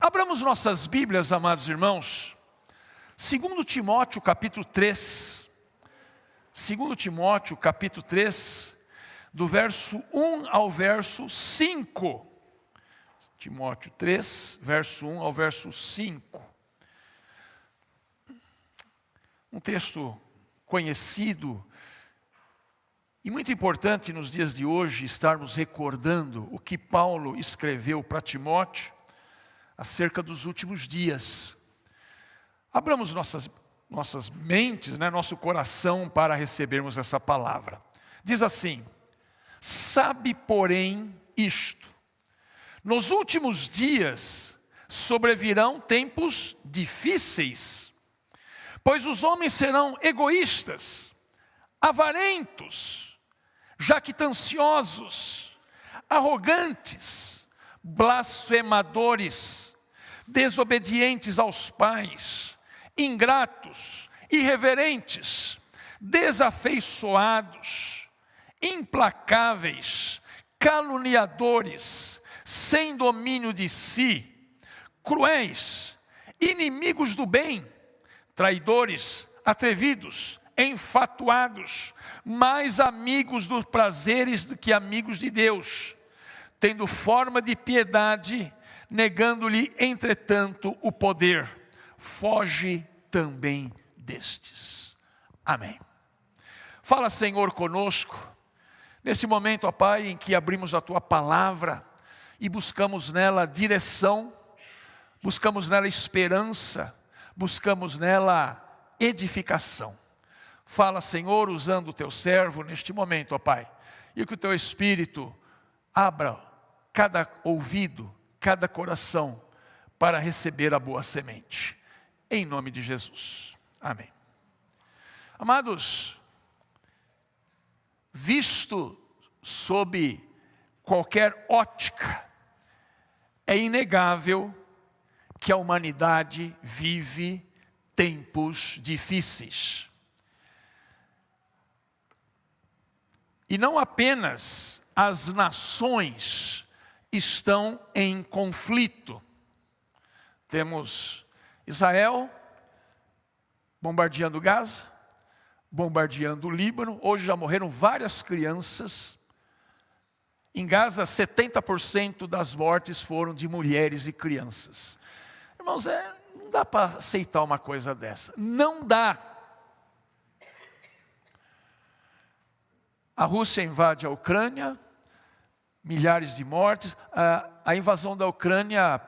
Abramos nossas Bíblias, amados irmãos, 2 Timóteo capítulo 3, 2 Timóteo capítulo 3, do verso 1 ao verso 5. Timóteo 3, verso 1 ao verso 5. Um texto conhecido e muito importante nos dias de hoje estarmos recordando o que Paulo escreveu para Timóteo acerca dos últimos dias. Abramos nossas mentes, nosso coração para recebermos essa palavra. Diz assim: sabe, porém, isto: nos últimos dias sobrevirão tempos difíceis, pois os homens serão egoístas, avarentos, jactanciosos, arrogantes, blasfemadores, desobedientes aos pais, ingratos, irreverentes, desafeiçoados, implacáveis, caluniadores, sem domínio de si, cruéis, inimigos do bem, traidores, atrevidos, enfatuados, mais amigos dos prazeres do que amigos de Deus, tendo forma de piedade, negando-lhe, entretanto, o poder. Foge também destes. Amém. Fala, Senhor, conosco, nesse momento, ó Pai, em que abrimos a Tua palavra e buscamos nela direção, buscamos nela esperança, buscamos nela edificação. Fala, Senhor, usando o Teu servo neste momento, ó Pai, e que o Teu Espírito abra cada ouvido, cada coração, para receber a boa semente. Em nome de Jesus. Amém. Amados, visto sob qualquer ótica, é inegável que a humanidade vive tempos difíceis. E não apenas as nações estão em conflito. Temos Israel bombardeando Gaza, bombardeando o Líbano. Hoje já morreram várias crianças. Em Gaza, 70% das mortes foram de mulheres e crianças. Irmãos, não dá para aceitar uma coisa dessa. Não dá. A Rússia invade a Ucrânia, milhares de mortes. A invasão da Ucrânia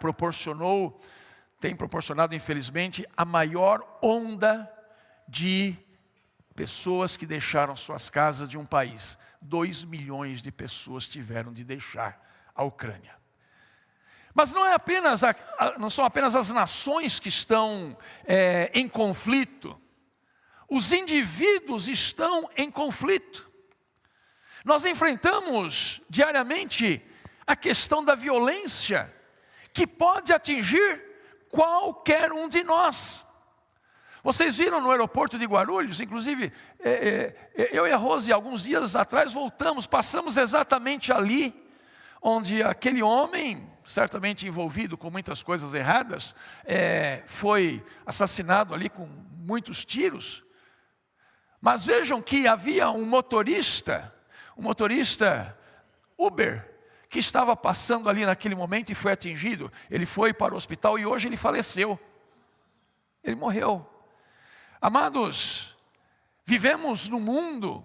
tem proporcionado, infelizmente, a maior onda de pessoas que deixaram suas casas de um país. 2 milhões de pessoas tiveram de deixar a Ucrânia. Mas não são apenas as nações que estão em conflito. Os indivíduos estão em conflito. Nós enfrentamos diariamente a questão da violência, que pode atingir qualquer um de nós. Vocês viram no aeroporto de Guarulhos, inclusive, eu e a Rose, alguns dias atrás, passamos exatamente ali, onde aquele homem, certamente envolvido com muitas coisas erradas, foi assassinado ali com muitos tiros. Mas vejam que havia um motorista Uber, que estava passando ali naquele momento e foi atingido. Ele foi para o hospital e hoje ele faleceu. Ele morreu. Amados, vivemos no mundo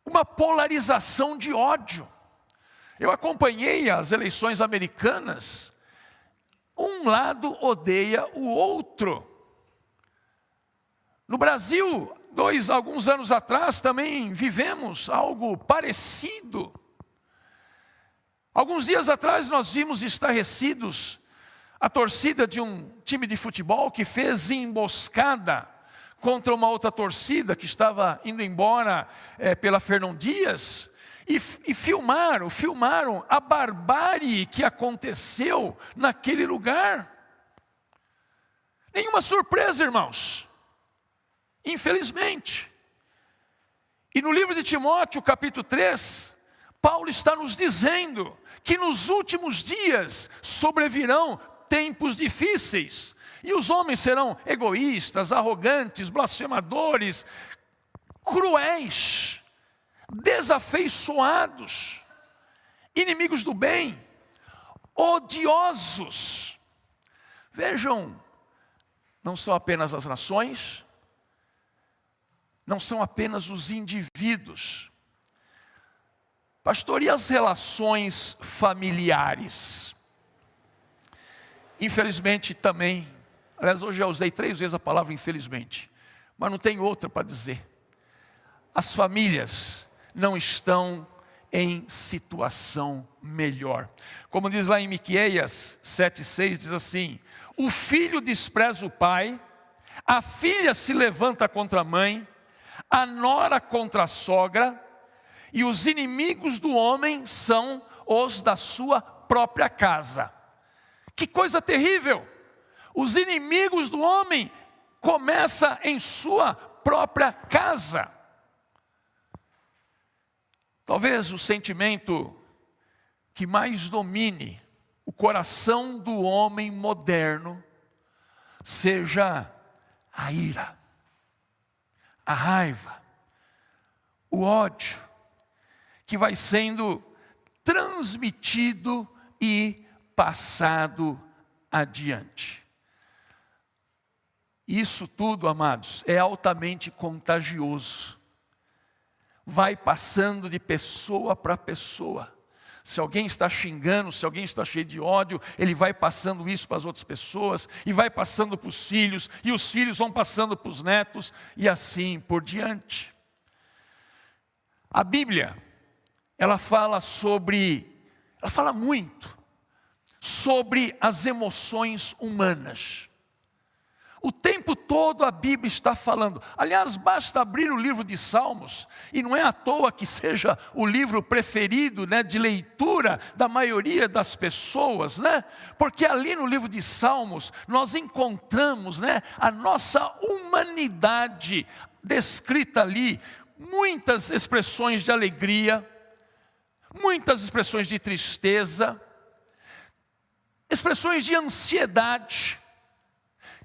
uma polarização de ódio. Eu acompanhei as eleições americanas. Um lado odeia o outro. No Brasil, alguns anos atrás, também vivemos algo parecido. Alguns dias atrás nós vimos estarrecidos a torcida de um time de futebol que fez emboscada contra uma outra torcida que estava indo embora pela Fernão Dias, e filmaram a barbárie que aconteceu naquele lugar. Nenhuma surpresa, irmãos, infelizmente. E no livro de Timóteo, capítulo 3, Paulo está nos dizendo que nos últimos dias sobrevirão tempos difíceis. E os homens serão egoístas, arrogantes, blasfemadores, cruéis, desafeiçoados, inimigos do bem, odiosos. Vejam, não são apenas as nações, não são apenas os indivíduos. Pastor, e as relações familiares? Infelizmente também, aliás, hoje já usei 3 vezes a palavra infelizmente, mas não tem outra para dizer. As famílias não estão em situação melhor. Como diz lá em Miqueias 7,6, diz assim: o filho despreza o pai, a filha se levanta contra a mãe, a nora contra a sogra, e os inimigos do homem são os da sua própria casa. Que coisa terrível! Os inimigos do homem começam em sua própria casa. Talvez o sentimento que mais domine o coração do homem moderno seja a ira, a raiva, o ódio, que vai sendo transmitido e passado adiante. Isso tudo, amados, é altamente contagioso. Vai passando de pessoa para pessoa. Se alguém está xingando, se alguém está cheio de ódio, ele vai passando isso para as outras pessoas, e vai passando para os filhos, e os filhos vão passando para os netos, e assim por diante. A Bíblia, ela fala muito sobre as emoções humanas. O tempo todo a Bíblia está falando. Aliás, basta abrir o livro de Salmos, e não é à toa que seja o livro preferido, de leitura da maioria das pessoas, porque ali no livro de Salmos nós encontramos, a nossa humanidade descrita ali, muitas expressões de alegria, muitas expressões de tristeza, expressões de ansiedade,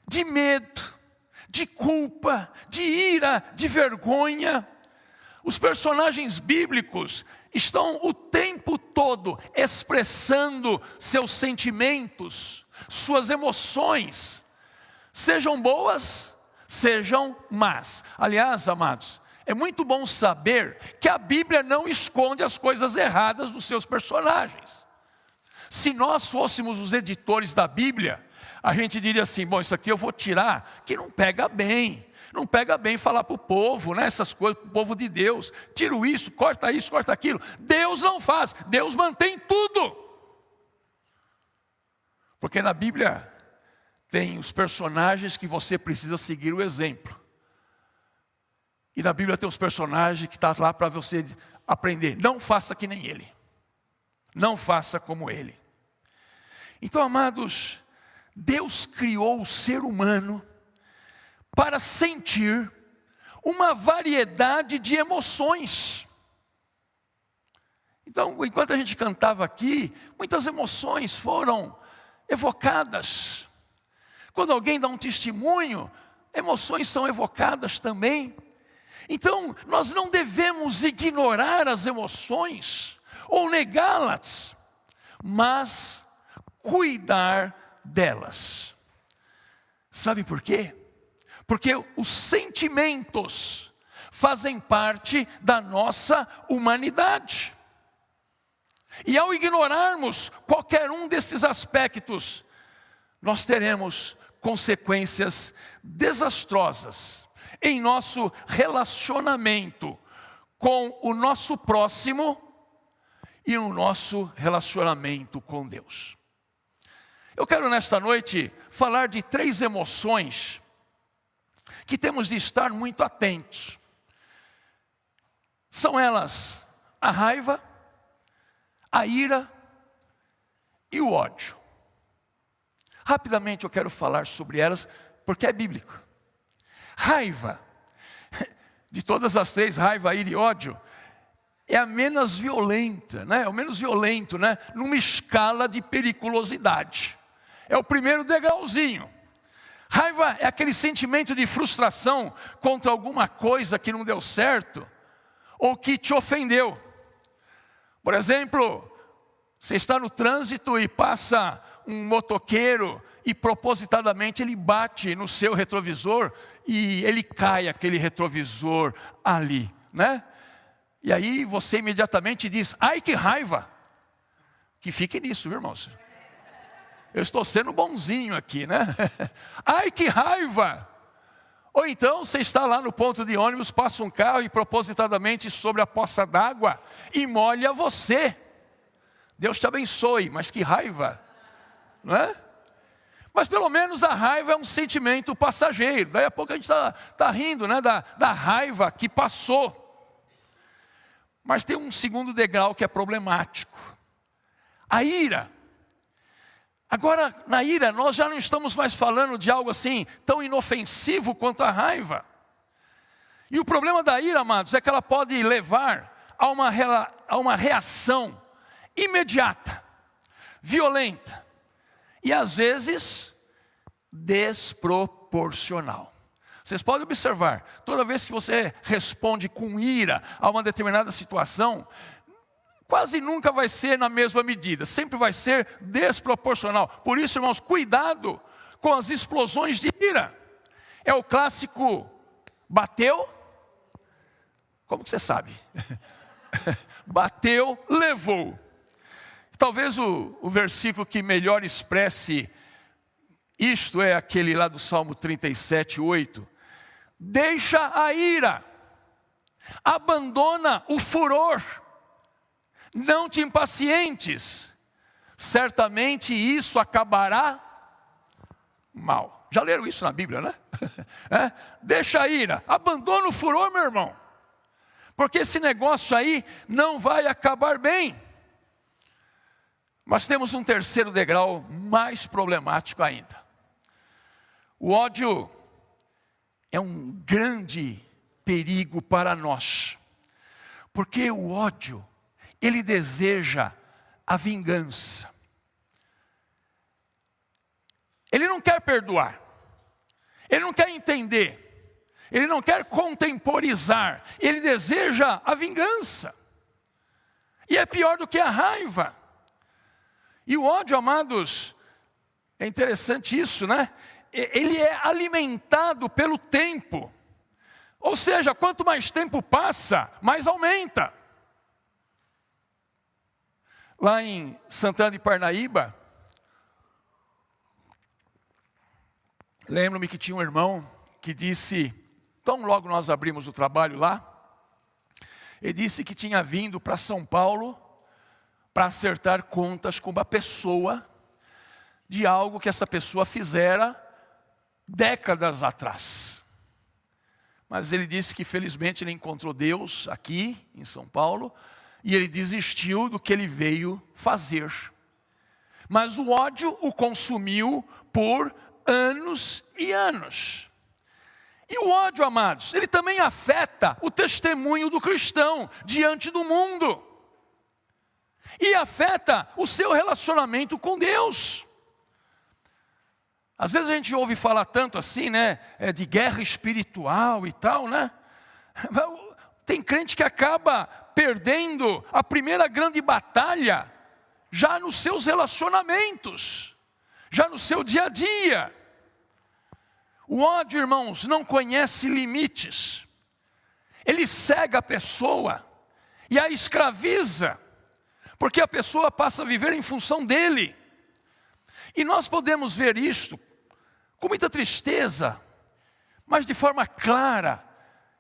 de medo, de culpa, de ira, de vergonha. Os personagens bíblicos estão o tempo todo expressando seus sentimentos, suas emoções, sejam boas, sejam más. Aliás, amados, é muito bom saber que a Bíblia não esconde as coisas erradas dos seus personagens. Se nós fôssemos os editores da Bíblia, a gente diria assim: bom, isso aqui eu vou tirar, que não pega bem falar para o povo, essas coisas, para o povo de Deus. Tiro isso, corta aquilo. Deus não faz, Deus mantém tudo. Porque na Bíblia tem os personagens que você precisa seguir o exemplo. E na Bíblia tem os personagens que estão lá para você aprender. Não faça que nem ele. Não faça como ele. Então, amados, Deus criou o ser humano para sentir uma variedade de emoções. Então, enquanto a gente cantava aqui, muitas emoções foram evocadas. Quando alguém dá um testemunho, emoções são evocadas também. Então, nós não devemos ignorar as emoções ou negá-las, mas cuidar delas. Sabe por quê? Porque os sentimentos fazem parte da nossa humanidade. E ao ignorarmos qualquer um desses aspectos, nós teremos consequências desastrosas em nosso relacionamento com o nosso próximo e no nosso relacionamento com Deus. Eu quero nesta noite falar de 3 emoções que temos de estar muito atentos. São elas a raiva, a ira e o ódio. Rapidamente eu quero falar sobre elas, porque é bíblico. Raiva, de todas as 3, raiva, ira e ódio, é a menos violenta, é o menos violento, numa escala de periculosidade. é o primeiro degrauzinho. Raiva é aquele sentimento de frustração contra alguma coisa que não deu certo, ou que te ofendeu. Por exemplo, você está no trânsito e passa um motoqueiro e propositadamente ele bate no seu retrovisor e ele cai aquele retrovisor ali, né? E aí você imediatamente diz, ai que raiva. Que fique nisso, viu, irmãos? Eu estou sendo bonzinho aqui, né? Ai que raiva. Ou então você está lá no ponto de ônibus, passa um carro e propositadamente sobre a poça d'água e molha você. Deus te abençoe, mas que raiva, não é? Mas pelo menos a raiva é um sentimento passageiro. Daí a pouco a gente está rindo, né, da raiva que passou. Mas tem um segundo degrau que é problemático. A ira. Agora, na ira, nós já não estamos mais falando de algo assim tão inofensivo quanto a raiva. E o problema da ira, amados, é que ela pode levar a uma reação imediata, violenta e às vezes desproporcional. Vocês podem observar, toda vez que você responde com ira a uma determinada situação, quase nunca vai ser na mesma medida, sempre vai ser desproporcional. Por isso, irmãos, cuidado com as explosões de ira. É o clássico, bateu, como que você sabe? Bateu, levou. Talvez o versículo que melhor expresse isto é aquele lá do Salmo 37, 8. Deixa a ira, abandona o furor, não te impacientes, certamente isso acabará mal. Já leram isso na Bíblia, né? Deixa a ira, abandona o furor, meu irmão, porque esse negócio aí não vai acabar bem. Mas temos um terceiro degrau mais problemático ainda. O ódio é um grande perigo para nós, porque o ódio, ele deseja a vingança. Ele não quer perdoar, ele não quer entender, ele não quer contemporizar, ele deseja a vingança. E é pior do que a raiva. E o ódio, amados, é interessante isso, né? Ele é alimentado pelo tempo. Ou seja, quanto mais tempo passa, mais aumenta. Lá em Santana de Parnaíba, lembro-me que tinha um irmão que disse, tão logo nós abrimos o trabalho lá, ele disse que tinha vindo para São Paulo para acertar contas com uma pessoa de algo que essa pessoa fizera décadas atrás. Mas ele disse que felizmente ele encontrou Deus aqui em São Paulo e ele desistiu do que ele veio fazer. Mas o ódio o consumiu por anos e anos. E o ódio, amados, ele também afeta o testemunho do cristão diante do mundo. E afeta o seu relacionamento com Deus. Às vezes a gente ouve falar tanto assim, né, de guerra espiritual e tal, né? Tem crente que acaba perdendo a primeira grande batalha já nos seus relacionamentos, já no seu dia a dia. O ódio, irmãos, não conhece limites. Ele cega a pessoa e a escraviza, porque a pessoa passa a viver em função dele. E nós podemos ver isto com muita tristeza, mas de forma clara,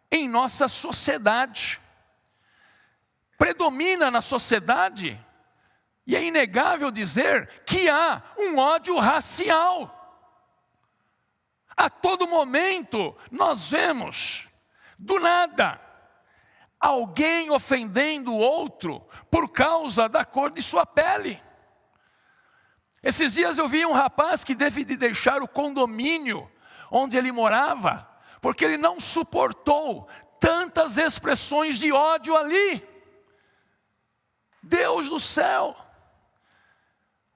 em nossa sociedade. Predomina na sociedade, e é inegável dizer que há um ódio racial. A todo momento nós vemos, do nada, alguém ofendendo o outro por causa da cor de sua pele. Esses dias eu vi um rapaz que teve de deixar o condomínio onde ele morava, porque ele não suportou tantas expressões de ódio ali. Deus do céu,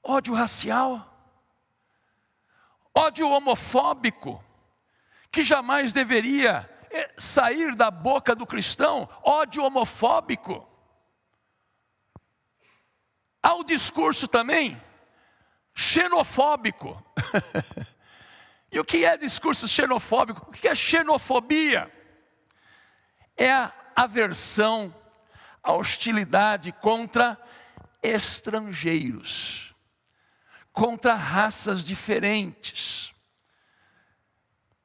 ódio racial. ódio homofóbico, que jamais deveria sair da boca do cristão, ódio homofóbico. Há o discurso também xenofóbico. E o que é discurso xenofóbico? O que é xenofobia? É a aversão, a hostilidade contra estrangeiros, contra raças diferentes.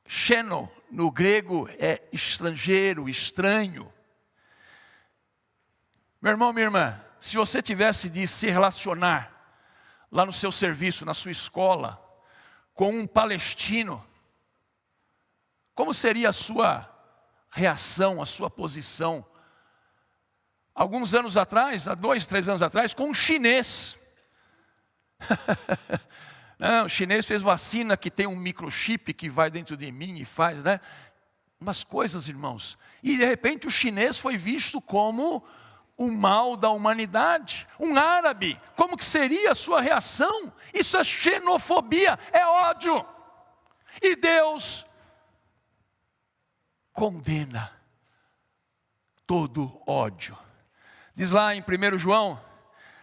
Xeno, no grego, é estrangeiro, estranho. Meu irmão, minha irmã, se você tivesse de se relacionar lá no seu serviço, na sua escola, com um palestino, como seria a sua reação, a sua posição? Alguns anos atrás, há 2, 3 anos atrás, com um chinês. Não, o chinês fez vacina que tem um microchip que vai dentro de mim e faz, né? Umas coisas, irmãos. E de repente o chinês foi visto como o mal da humanidade. Um árabe, como que seria a sua reação? Isso é xenofobia, é ódio. E Deus condena todo ódio. Diz lá em 1 João,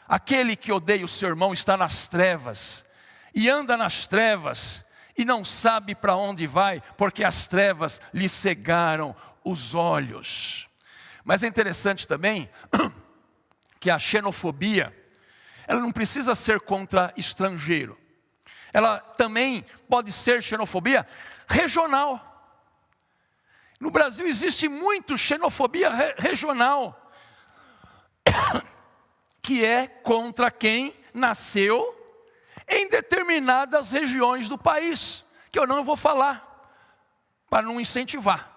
aquele que odeia o seu irmão está nas trevas, e anda nas trevas, e não sabe para onde vai, porque as trevas lhe cegaram os olhos. Mas é interessante também, que a xenofobia, ela não precisa ser contra estrangeiro. Ela também pode ser xenofobia regional. No Brasil existe muito xenofobia regional, que é contra quem nasceu em determinadas regiões do país, que eu não vou falar, para não incentivar.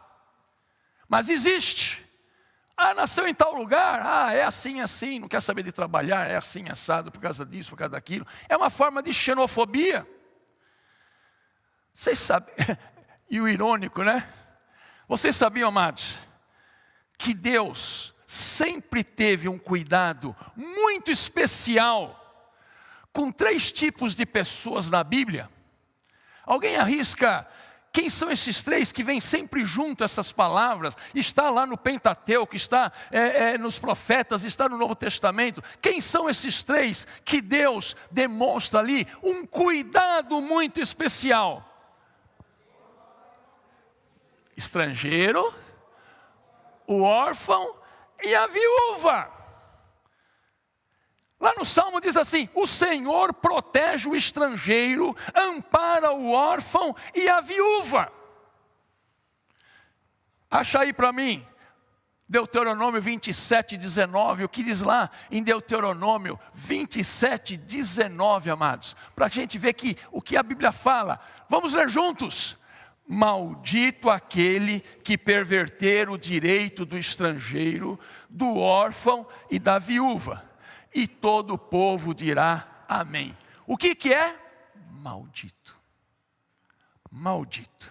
Mas existe. Nasceu em tal lugar, é assim, assim, não quer saber de trabalhar, é assim, assado, por causa disso, por causa daquilo. É uma forma de xenofobia. Vocês sabem, e o irônico, né? Vocês sabiam, amados, que Deus sempre teve um cuidado muito especial com 3 tipos de pessoas na Bíblia? Alguém arrisca quem são esses 3 que vêm sempre junto essas palavras? Está lá no Pentateuco, está nos profetas, está no Novo Testamento. Quem são esses 3 que Deus demonstra ali um cuidado muito especial? Estrangeiro, o órfão e a viúva. Lá no Salmo diz assim: o Senhor protege o estrangeiro, ampara o órfão e a viúva. Acha aí para mim, Deuteronômio 27, 19, o que diz lá em Deuteronômio 27, 19, amados, para a gente ver que o que a Bíblia fala. Vamos ler juntos. Maldito aquele que perverter o direito do estrangeiro, do órfão e da viúva. E todo o povo dirá amém. O que é? Maldito. Maldito.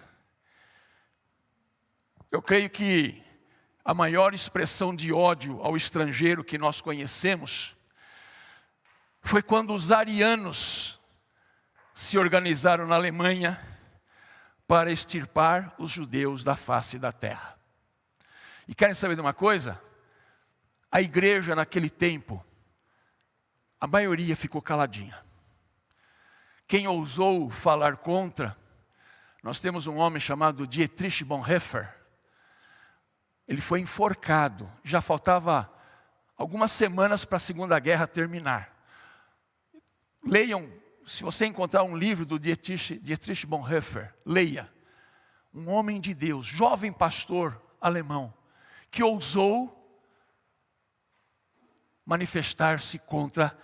Eu creio que a maior expressão de ódio ao estrangeiro que nós conhecemos foi quando os arianos se organizaram na Alemanha para extirpar os judeus da face da terra. E querem saber de uma coisa? A igreja naquele tempo, a maioria ficou caladinha. Quem ousou falar contra, nós temos um homem chamado Dietrich Bonhoeffer. Ele foi enforcado, já faltava algumas semanas para a Segunda Guerra terminar. Leiam, se você encontrar um livro do Dietrich Bonhoeffer, leia. Um homem de Deus, jovem pastor alemão, que ousou manifestar-se contra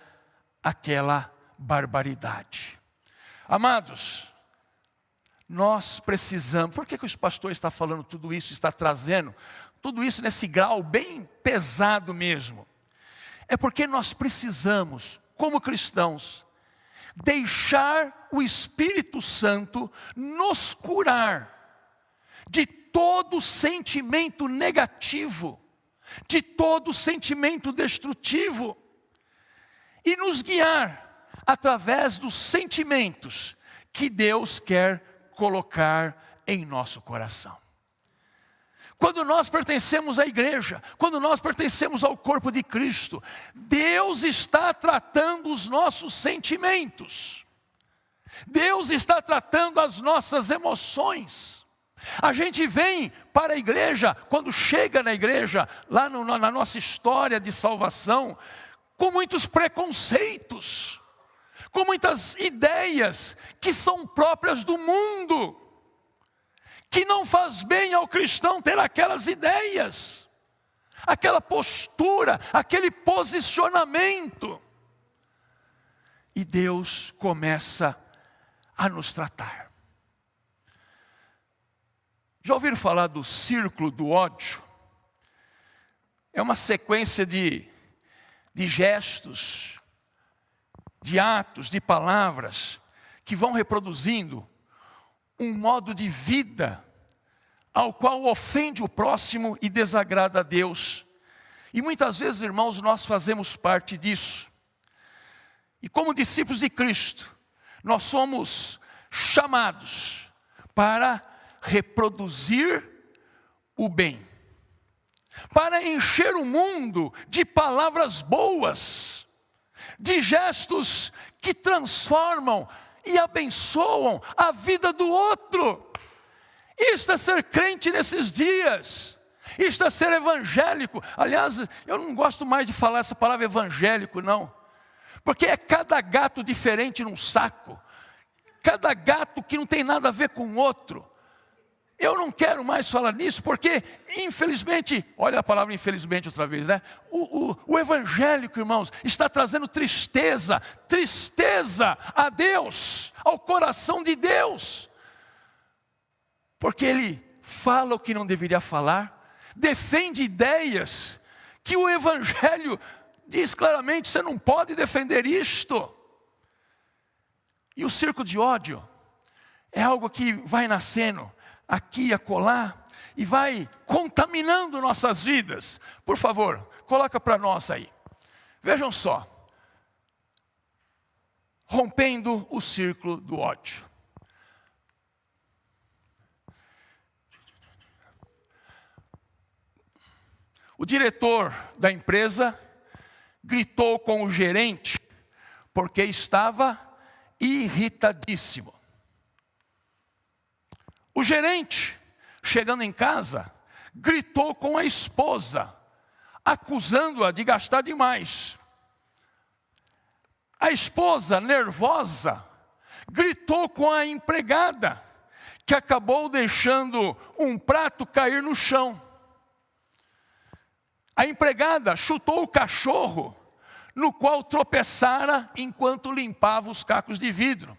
aquela barbaridade. Amados, nós precisamos, por que o pastor está falando tudo isso, está trazendo tudo isso nesse grau bem pesado mesmo? É porque nós precisamos, como cristãos, deixar o Espírito Santo nos curar de todo sentimento negativo, de todo sentimento destrutivo, e nos guiar através dos sentimentos que Deus quer colocar em nosso coração. Quando nós pertencemos à igreja, quando nós pertencemos ao corpo de Cristo, Deus está tratando os nossos sentimentos. Deus está tratando as nossas emoções. A gente vem para a igreja, quando chega na igreja, lá na nossa história de salvação, com muitos preconceitos, com muitas ideias que são próprias do mundo, que não faz bem ao cristão ter aquelas ideias, aquela postura, aquele posicionamento. E Deus começa a nos tratar. Já ouviram falar do círculo do ódio? É uma sequência de gestos, de atos, de palavras, que vão reproduzindo um modo de vida ao qual ofende o próximo e desagrada a Deus. E muitas vezes, irmãos, nós fazemos parte disso. E como discípulos de Cristo, nós somos chamados para reproduzir o bem, para encher o mundo de palavras boas, de gestos que transformam e abençoam a vida do outro. Isto é ser crente nesses dias. Isto é ser evangélico. Aliás, eu não gosto mais de falar essa palavra evangélico, não. Porque é cada gato diferente num saco. Cada gato que não tem nada a ver com o outro. Eu não quero mais falar nisso, porque, infelizmente, olha a palavra infelizmente outra vez, né? O evangélico, irmãos, está trazendo tristeza a Deus, ao coração de Deus. Porque ele fala o que não deveria falar, defende ideias que o evangelho diz claramente, você não pode defender isto. E o círculo de ódio é algo que vai nascendo aqui e acolá, e vai contaminando nossas vidas. Por favor, coloca para nós aí. Vejam só. Rompendo o círculo do ódio. O diretor da empresa gritou com o gerente, porque estava irritadíssimo. O gerente, chegando em casa, gritou com a esposa, acusando-a de gastar demais. A esposa, nervosa, gritou com a empregada, que acabou deixando um prato cair no chão. A empregada chutou o cachorro, no qual tropeçara enquanto limpava os cacos de vidro.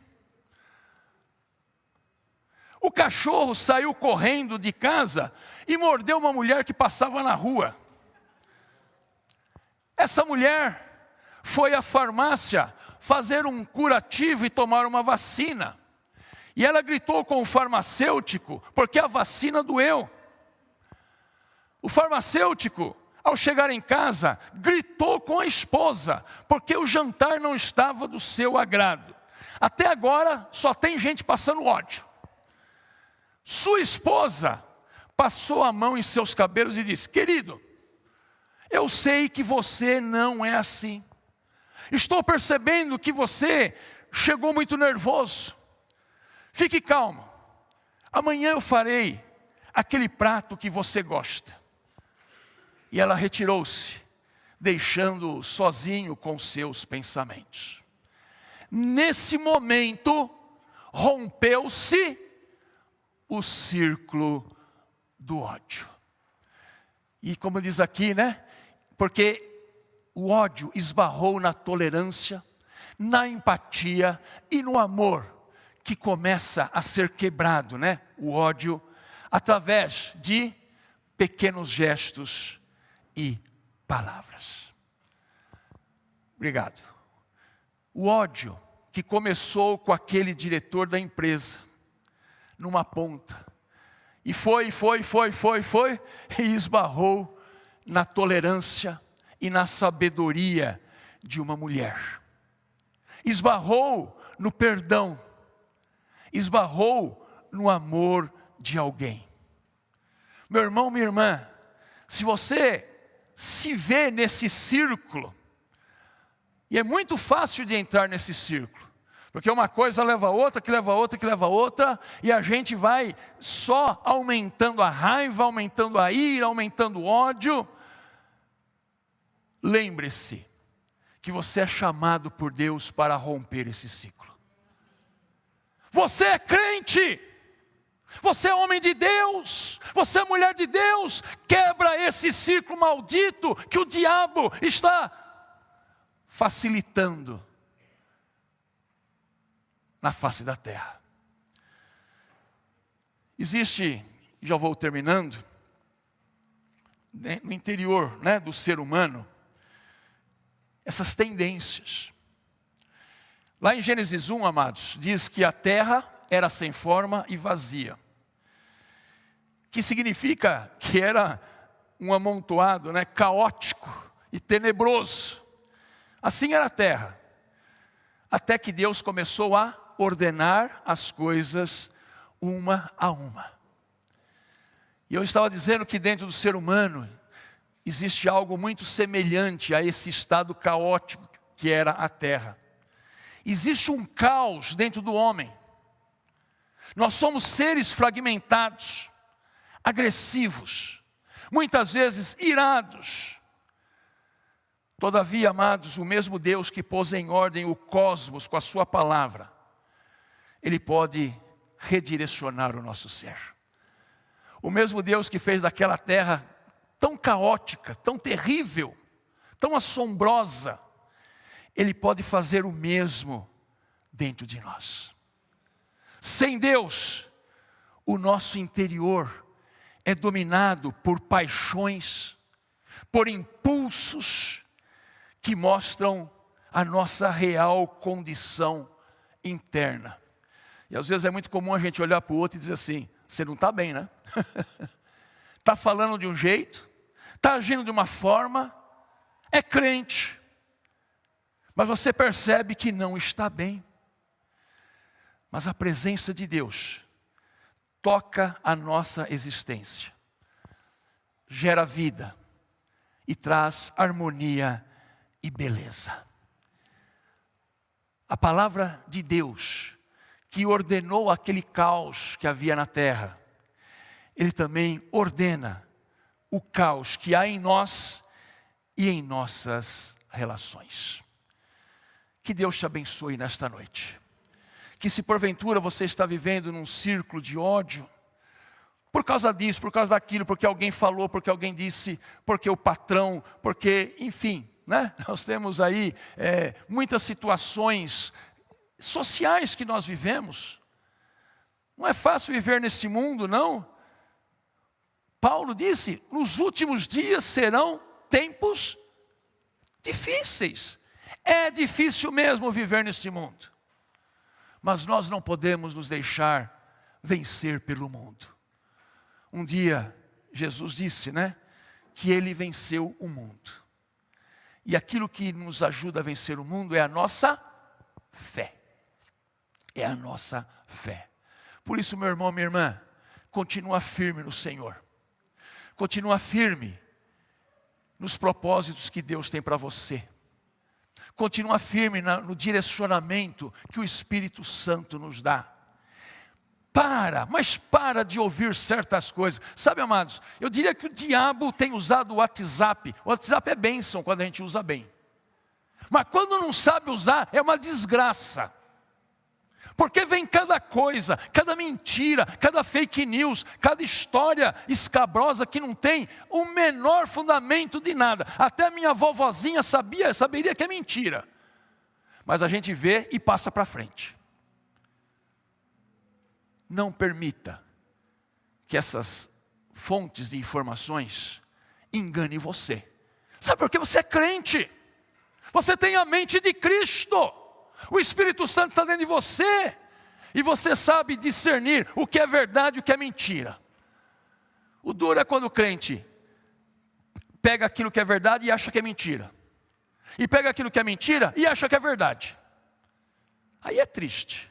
O cachorro saiu correndo de casa e mordeu uma mulher que passava na rua. Essa mulher foi à farmácia fazer um curativo e tomar uma vacina. E ela gritou com o farmacêutico, porque a vacina doeu. O farmacêutico, ao chegar em casa, gritou com a esposa, porque o jantar não estava do seu agrado. Até agora, só tem gente passando ódio. Sua esposa passou a mão em seus cabelos e disse: querido, eu sei que você não é assim. Estou percebendo que você chegou muito nervoso. Fique calmo. Amanhã eu farei aquele prato que você gosta. E ela retirou-se, deixando-o sozinho com seus pensamentos. Nesse momento, rompeu-se o círculo do ódio. E como diz aqui, né? Porque o ódio esbarrou na tolerância, na empatia e no amor, que começa a ser quebrado, né? O ódio, através de pequenos gestos e palavras. Obrigado. O ódio que começou com aquele diretor da empresa, numa ponta, e foi, e esbarrou na tolerância e na sabedoria de uma mulher. Esbarrou no perdão, esbarrou no amor de alguém. Meu irmão, minha irmã, se você se vê nesse círculo, e é muito fácil de entrar nesse círculo, porque uma coisa leva a outra, que leva a outra, que leva a outra, e a gente vai só aumentando a raiva, aumentando a ira, aumentando o ódio. Lembre-se que você é chamado por Deus para romper esse ciclo. Você é crente, você é homem de Deus, você é mulher de Deus. Quebra esse círculo maldito que o diabo está facilitando na face da terra. Existe, já vou terminando, no interior, do ser humano, essas tendências. Lá em Gênesis 1, amados, diz que a terra era sem forma e vazia, que significa que era um amontoado, caótico e tenebroso. Assim era a terra, até que Deus começou a ordenar as coisas uma a uma. E eu estava dizendo que dentro do ser humano existe algo muito semelhante a esse estado caótico que era a terra. Existe um caos dentro do homem. Nós somos seres fragmentados, agressivos, muitas vezes irados. Todavia, amados, o mesmo Deus que pôs em ordem o cosmos com a sua palavra, Ele pode redirecionar o nosso ser. O mesmo Deus que fez daquela terra tão caótica, tão terrível, tão assombrosa, Ele pode fazer o mesmo dentro de nós. Sem Deus, o nosso interior é dominado por paixões, por impulsos que mostram a nossa real condição interna. E às vezes é muito comum a gente olhar para o outro e dizer assim: você não está bem, né? Está falando de um jeito, está agindo de uma forma, é crente, mas você percebe que não está bem. Mas a presença de Deus toca a nossa existência, gera vida e traz harmonia e beleza. A palavra de Deus, que ordenou aquele caos que havia na terra, Ele também ordena o caos que há em nós e em nossas relações. Que Deus te abençoe nesta noite. Que se porventura você está vivendo num círculo de ódio, por causa disso, por causa daquilo, porque alguém falou, porque alguém disse, porque o patrão, porque, enfim, nós temos aí muitas situações sociais que nós vivemos. Não é fácil viver nesse mundo, não. Paulo disse, nos últimos dias serão tempos difíceis. É difícil mesmo viver nesse mundo. Mas nós não podemos nos deixar vencer pelo mundo. Um dia, Jesus disse, que Ele venceu o mundo. E aquilo que nos ajuda a vencer o mundo é a nossa fé. É a nossa fé. Por isso, meu irmão, minha irmã, continua firme no Senhor. Continua firme nos propósitos que Deus tem para você. Continua firme no direcionamento que o Espírito Santo nos dá. Mas para de ouvir certas coisas. Sabe, amados, eu diria que o diabo tem usado o WhatsApp. O WhatsApp é bênção quando a gente usa bem. Mas quando não sabe usar, é uma desgraça. Porque vem cada coisa, cada mentira, cada fake news, cada história escabrosa que não tem o menor fundamento de nada. Até a minha vovozinha saberia que é mentira. Mas a gente vê e passa para frente. Não permita que essas fontes de informações enganem você. Sabe por quê? Você é crente. Você tem a mente de Cristo. O Espírito Santo está dentro de você. E você sabe discernir o que é verdade e o que é mentira. O duro é quando o crente pega aquilo que é verdade e acha que é mentira. E pega aquilo que é mentira e acha que é verdade. Aí é triste.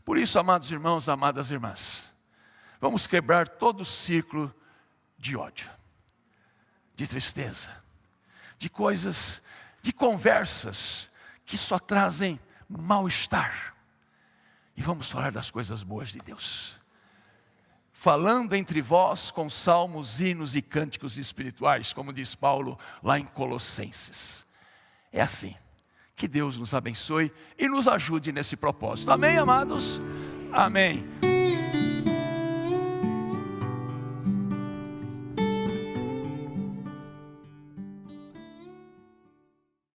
Por isso, amados irmãos, amadas irmãs, vamos quebrar todo o ciclo de ódio, de tristeza, de coisas, de conversas que só trazem mal-estar. E vamos falar das coisas boas de Deus. Falando entre vós com salmos, hinos e cânticos espirituais, como diz Paulo lá em Colossenses. É assim. Que Deus nos abençoe e nos ajude nesse propósito. Amém, amados? Amém.